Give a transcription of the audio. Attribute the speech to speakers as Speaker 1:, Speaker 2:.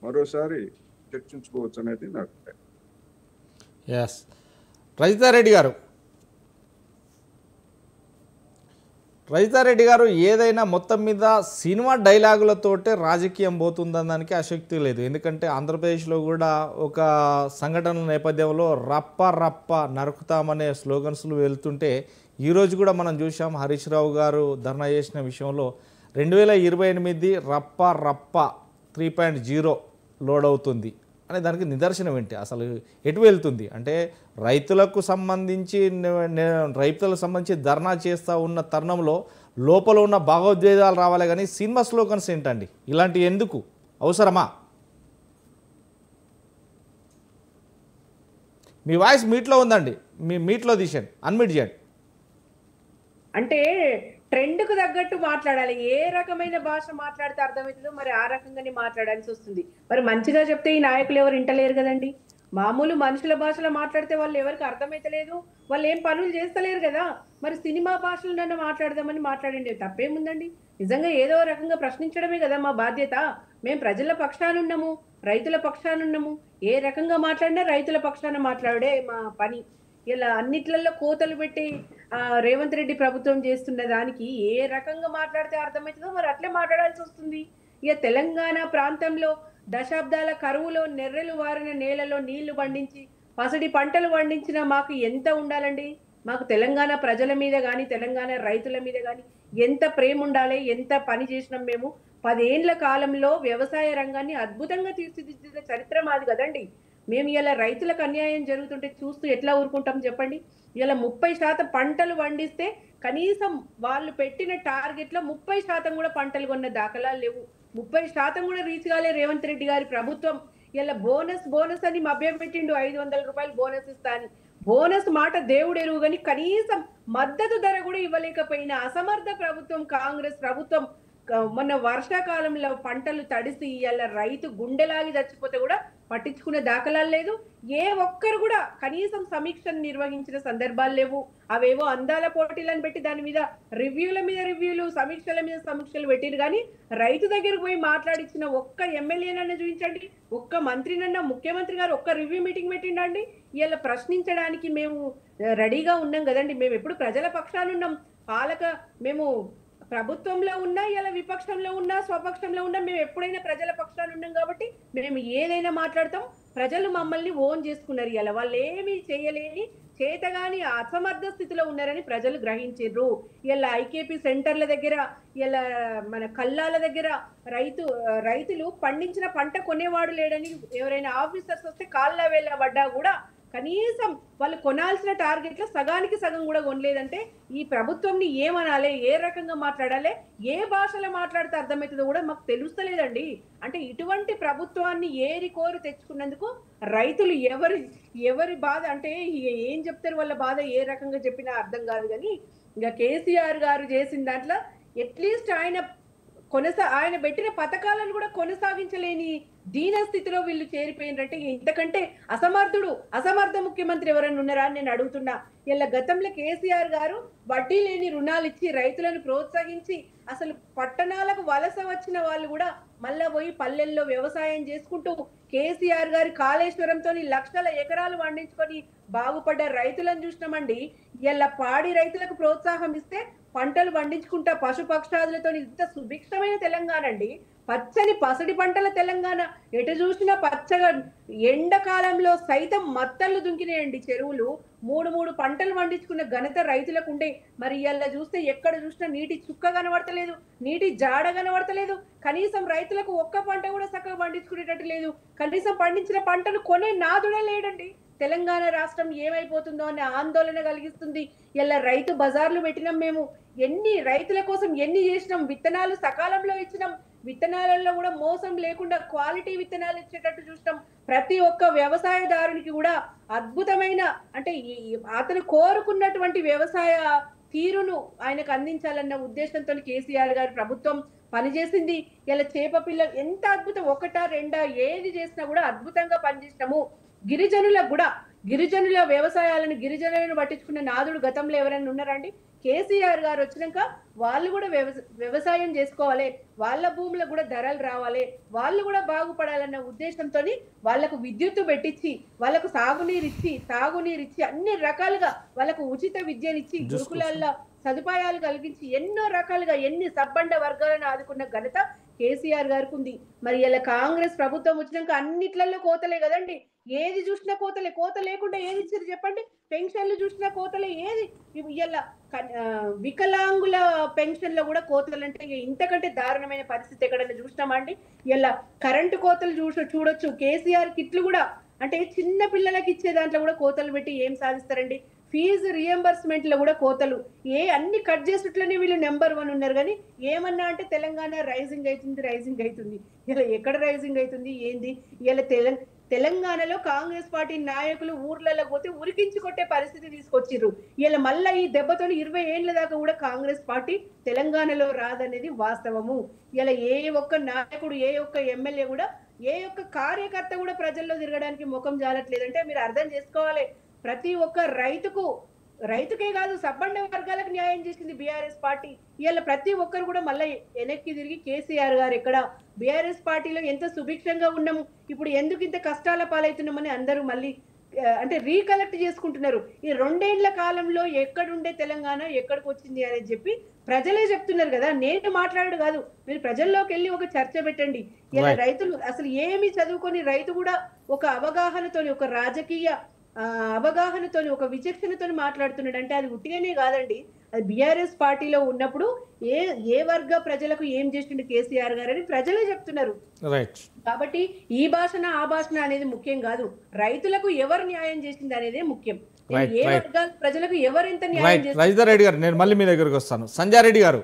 Speaker 1: మరోసారి చర్చించుకోవచ్చు అనేది నా అభిప్రాయం.
Speaker 2: ఎస్. రజితారెడ్డి గారు, ఏదైనా మొత్తం మీద సినిమా డైలాగులతోటే రాజకీయం పోతుందనడానికి ఆసక్తి లేదు. ఎందుకంటే ఆంధ్రప్రదేశ్లో కూడా ఒక సంఘటన నేపథ్యంలో రప్ప రప్ప నరుకుతామనే స్లోగన్స్లు వెళ్తుంటే ఈరోజు కూడా మనం చూసాం హరీష్ రావు గారు ధర్నా చేసిన విషయంలో 2028 రప్ప రప్ప 3.0 లోడ్ అవుతుంది అనే దానికి నిదర్శనం ఏంటి? అసలు ఎటు వెళ్తుంది అంటే రైతులకు సంబంధించి ధర్నా చేస్తూ ఉన్న తరుణంలో లోపల ఉన్న భావోద్వేగాలు రావాలి, కానీ సినిమా స్లోగన్స్ ఏంటండి? ఇలాంటి ఎందుకు అవసరమా? మీ వాయిస్ మీట్లో ఉందండి, మీ మీట్లో తీసేయండి, అన్మిట్ చేయండి.
Speaker 3: అంటే ట్రెండ్కు తగ్గట్టు మాట్లాడాలి. ఏ రకమైన భాష మాట్లాడితే అర్థమవుతుందో మరి ఆ రకంగానే మాట్లాడాల్సి వస్తుంది. మరి మంచిగా చెప్తే ఈ నాయకులు ఎవరు వింటలేరు కదండి. మామూలు మనుషుల భాషలో మాట్లాడితే వాళ్ళు ఎవరికి అర్థమైతలేదు, వాళ్ళు ఏం పనులు చేస్తలేరు కదా. మరి సినిమా భాషలు నన్ను మాట్లాడదామని మాట్లాడండి, తప్పేముందండి? నిజంగా ఏదో రకంగా ప్రశ్నించడమే కదా మా బాధ్యత. మేము ప్రజల పక్షానున్నాము, రైతుల పక్షానున్నాము. ఏ రకంగా మాట్లాడినా రైతుల పక్షాన మాట్లాడే మా పని. ఇలా అన్నిట్లలో కోతలు పెట్టి రేవంత్ రెడ్డి ప్రభుత్వం చేస్తున్న దానికి ఏ రకంగా మాట్లాడితే అర్థమవుతుందో మరి అట్లే మాట్లాడాల్సి వస్తుంది. ఇక తెలంగాణ ప్రాంతంలో దశాబ్దాల కరువులో నెర్రెలు వారిన నేలలో నీళ్లు పండించి పసడి పంటలు పండించిన మాకు ఎంత ఉండాలండి? మాకు తెలంగాణ ప్రజల మీద కానీ తెలంగాణ రైతుల మీద కానీ ఎంత ప్రేమ ఉండాలి, ఎంత పని చేసినాం మేము. 10 ఏళ్ల కాలంలో వ్యవసాయ రంగాన్ని అద్భుతంగా తీర్చిదిద్దిన చరిత్ర మాది కదండి. మేము ఇలా రైతులకు అన్యాయం జరుగుతుంటే చూస్తూ ఎట్లా ఊరుకుంటాం చెప్పండి? ఇలా 30% పంటలు పండిస్తే కనీసం వాళ్ళు పెట్టిన టార్గెట్లో 30% కూడా పంటలు కొన్న దాఖలాలు లేవు. 30% కూడా రీచ్ కాలే రేవంత్ రెడ్డి గారి ప్రభుత్వం. ఇలా బోనస్ అని మభ్యపెట్టిండు, 500 రూపాయలు బోనస్ ఇస్తా అని. బోనస్ మాట దేవుడు ఎరువు కానీ కనీసం మద్దతు ధర కూడా ఇవ్వలేకపోయిన అసమర్థ ప్రభుత్వం కాంగ్రెస్ ప్రభుత్వం. మొన్న వర్షాకాలంలో పంటలు తడిసి ఇలా రైతు గుండెలాగి చచ్చిపోతే కూడా పట్టించుకునే దాఖలాలు లేదు. ఏ ఒక్కరు కూడా కనీసం సమీక్షను నిర్వహించిన సందర్భాలు లేవు. అవేవో అందాల పోటీలను పెట్టి దాని మీద రివ్యూలు, సమీక్షల మీద సమీక్షలు పెట్టిరు. కానీ రైతు దగ్గరకు పోయి మాట్లాడించిన ఒక్క ఎమ్మెల్యేనన్నా చూపించండి, ఒక్క మంత్రినన్నా, ముఖ్యమంత్రి గారు ఒక్క రివ్యూ మీటింగ్ పెట్టిండండి. ఇలా ప్రశ్నించడానికి మేము రెడీగా ఉన్నాం కదండి. మేము ఎప్పుడు ప్రజల పక్షానున్నాం. మేము ప్రభుత్వంలో ఉన్నా, ఇలా విపక్షంలో ఉన్నా, స్వపక్షంలో ఉన్నా, మేము ఎప్పుడైనా ప్రజల పక్షాన్ని ఉన్నాం కాబట్టి మేము ఏదైనా మాట్లాడతాం. ప్రజలు మమ్మల్ని ఓన్ చేసుకున్నారు. ఇలా వాళ్ళు ఏమీ చేయలేని చేతగాని అసమర్థ స్థితిలో ఉన్నారని ప్రజలు గ్రహించారు. ఇలా ఐకేపీ సెంటర్ల దగ్గర, ఇలా మన కల్లాల దగ్గర రైతులు పండించిన పంట కొనేవాడు లేడని ఎవరైనా ఆఫీసర్స్ వస్తే కాళ్ళ వేళ్ళ పడ్డా కూడా కనీసం వాళ్ళు కొనాల్సిన టార్గెట్లో సగానికి సగం కూడా కొనలేదంటే ఈ ప్రభుత్వంని ఏమనాలి, ఏ రకంగా మాట్లాడాలి, ఏ భాషలో మాట్లాడితే అర్థమవుతుందో కూడా మాకు తెలుస్తలేదండి. అంటే ఇటువంటి ప్రభుత్వాన్ని ఏరి కోరి తెచ్చుకున్నందుకు రైతులు ఎవరి బాధ అంటే ఏం చెప్తారు, వాళ్ళ బాధ ఏ రకంగా చెప్పినా అర్థం కాదు. కానీ ఇంకా కేసీఆర్ గారు చేసిన దాంట్లో అట్లీస్ట్ ఆయన పెట్టిన పథకాలను కూడా కొనసాగించలేని దీన స్థితిలో వీళ్ళు చేరిపోయినట్టే. ఇంతకంటే అసమర్థ ముఖ్యమంత్రి ఎవరైనా ఉన్నారా అని నేను అడుగుతున్నా. ఇలా గతంలో కేసీఆర్ గారు వడ్డీ లేని రుణాలు ఇచ్చి రైతులను ప్రోత్సహించి అసలు పట్టణాలకు వలస వచ్చిన వాళ్ళు కూడా మళ్ళా పోయి పల్లెల్లో వ్యవసాయం చేసుకుంటూ కేసీఆర్ గారి కాళేశ్వరంతో లక్షల ఎకరాలు పండించుకొని బాగుపడ్డ రైతులను చూసినామండి. ఇలా పాడి రైతులకు ప్రోత్సాహం ఇస్తే పంటలు పండించుకుంటా పశుపక్షాదులతో ఇంత సుభిక్షమైన తెలంగాణ అండి. పచ్చని పసడి పంటల తెలంగాణ. ఎటు చూసినా పచ్చగా, ఎండాకాలంలో సైతం మత్తళ్ళు దుంకినాయండి చెరువులు. 3 పంటలు పండించుకున్న ఘనత రైతులకు ఉండే. మరి ఇలా చూస్తే ఎక్కడ చూసినా నీటి చుక్క కనబడతలేదు, నీటి జాడ కనబడతలేదు. కనీసం రైతులకు ఒక్క పంట కూడా చక్కగా పండించుకునేటట్టు లేదు. కనీసం పండించిన పంటను కొనే నాదుడే లేడండి. తెలంగాణ రాష్ట్రం ఏమైపోతుందో అనే ఆందోళన కలిగిస్తుంది. ఇలా రైతు బజార్లు పెట్టినాం మేము. రైతుల కోసం ఎన్ని చేసినాం. విత్తనాలు సకాలంలో ఇచ్చినాం. విత్తనాలలో కూడా మోసం లేకుండా క్వాలిటీ విత్తనాలు ఇచ్చేటట్టు చూసినాం. ప్రతి ఒక్క వ్యవసాయదారునికి కూడా అద్భుతమైన అంటే అతను కోరుకున్నటువంటి వ్యవసాయ తీరును ఆయనకు అందించాలన్న ఉద్దేశంతో కేసీఆర్ గారి ప్రభుత్వం పనిచేసింది. ఇలా చేప పిల్లలు ఎంత అద్భుతం, 1, 2 ఏది చేసినా కూడా అద్భుతంగా పనిచేసినాము. గిరిజనుల వ్యవసాయాలను గిరిజనులను పట్టించుకున్న నాదుడు గతంలో ఎవరైనా ఉన్నారండి? కేసీఆర్ గారు వచ్చినాక వాళ్ళు కూడా వ్యవసాయం చేసుకోవాలి, వాళ్ళ భూములకు కూడా ధరలు రావాలి, వాళ్ళు కూడా బాగుపడాలన్న ఉద్దేశంతో వాళ్ళకు విద్యుత్తు పెట్టించి, వాళ్ళకు తాగునీరిచ్చి అన్ని రకాలుగా వాళ్ళకు ఉచిత విద్యనిచ్చి, గురుకులాల్లో సదుపాయాలు కలిగించి ఎన్నో రకాలుగా ఎన్ని సబ్బండ వర్గాలను ఆదుకున్న ఘనత కేసీఆర్ గారికి ఉంది. మరి ఇలా కాంగ్రెస్ ప్రభుత్వం వచ్చినాక అన్నిట్లలో కోతలే కదండి. ఏది చూసినా కోతలే. కోత లేకుండా ఏది ఇచ్చారు చెప్పండి? పెన్షన్లు చూసినా కోతలే. ఏది ఇలా వికలాంగుల పెన్షన్లో కూడా కోతలు అంటే ఇంతకంటే దారుణమైన పరిస్థితి ఎక్కడైనా చూసినామా అండి? ఇలా కరెంటు కోతలు చూడొచ్చు. కేసీఆర్ కిట్లు కూడా అంటే చిన్న పిల్లలకి ఇచ్చే దాంట్లో కూడా కోతలు పెట్టి ఏం సాధిస్తారండి? ఫీజు రియంబర్స్మెంట్ లో కూడా కోతలు. అన్ని కట్ చేసేట్లోనే వీళ్ళు నెంబర్ 1 ఉన్నారు. కానీ ఏమన్నా అంటే తెలంగాణ రైజింగ్ అవుతుంది. ఇలా ఎక్కడ రైజింగ్ అవుతుంది ఏంది? ఇలా తెలంగాణలో కాంగ్రెస్ పార్టీ నాయకులు ఊర్లలో పోతే ఉరికించి కొట్టే పరిస్థితి తీసుకొచ్చిర్రు. ఇలా మళ్ళీ ఈ దెబ్బతో 20 ఏళ్ల దాకా కూడా కాంగ్రెస్ పార్టీ తెలంగాణలో రాదనేది వాస్తవము. ఇలా ఏ ఒక్క నాయకుడు, ఏ ఒక్క ఎమ్మెల్యే కూడా, ఏ ఒక్క కార్యకర్త కూడా ప్రజల్లో తిరగడానికి ముఖం జాలట్లేదంటే మీరు అర్థం చేసుకోవాలి. ప్రతి ఒక్క రైతుకే కాదు, సబ్బండ వర్గాలకు న్యాయం చేసింది బీఆర్ఎస్ పార్టీ. ఇవాళ ప్రతి ఒక్కరు కూడా మళ్ళీ వెనక్కి తిరిగి కేసీఆర్ గారు ఎక్కడ, బీఆర్ఎస్ పార్టీలో ఎంత సుభిక్షంగా ఉన్నాము, ఇప్పుడు ఎందుకు ఇంత కష్టాల పాలవుతున్నామని అందరూ మళ్ళీ అంటే రీకలెక్ట్ చేసుకుంటున్నారు. ఈ 2 ఏళ్ల కాలంలో ఎక్కడుండే తెలంగాణ ఎక్కడికి వచ్చింది అనేది చెప్పి ప్రజలే చెప్తున్నారు కదా. నేను మాట్లాడు కాదు, మీరు ప్రజల్లోకి వెళ్ళి ఒక చర్చ పెట్టండి. ఇలా రైతులు అసలు ఏమి చదువుకొని రైతు కూడా ఒక అవగాహనతోని, ఒక రాజకీయ అవగాహనతో, ఒక విచక్షణతో మాట్లాడుతున్నాడు అంటే అది ఉట్టిగానే కాదండి. అది బీఆర్ఎస్ పార్టీలో ఉన్నప్పుడు ఏ వర్గ ప్రజలకు ఏం చేసిండు కేసీఆర్ గారు అని ప్రజలే చెప్తున్నారు. కాబట్టి ఈ భాషన ఆ భాషన అనేది ముఖ్యం కాదు, రైతులకు ఎవరు న్యాయం చేసింది అనేదే ముఖ్యం. ఏ వర్గాల ప్రజలకు ఎవరు ఎంత న్యాయం చేసింది.
Speaker 2: రజితారెడ్డి గారు, నేను మళ్ళీ మీ దగ్గరకు వస్తాను. సంజయ్ రెడ్డి గారు,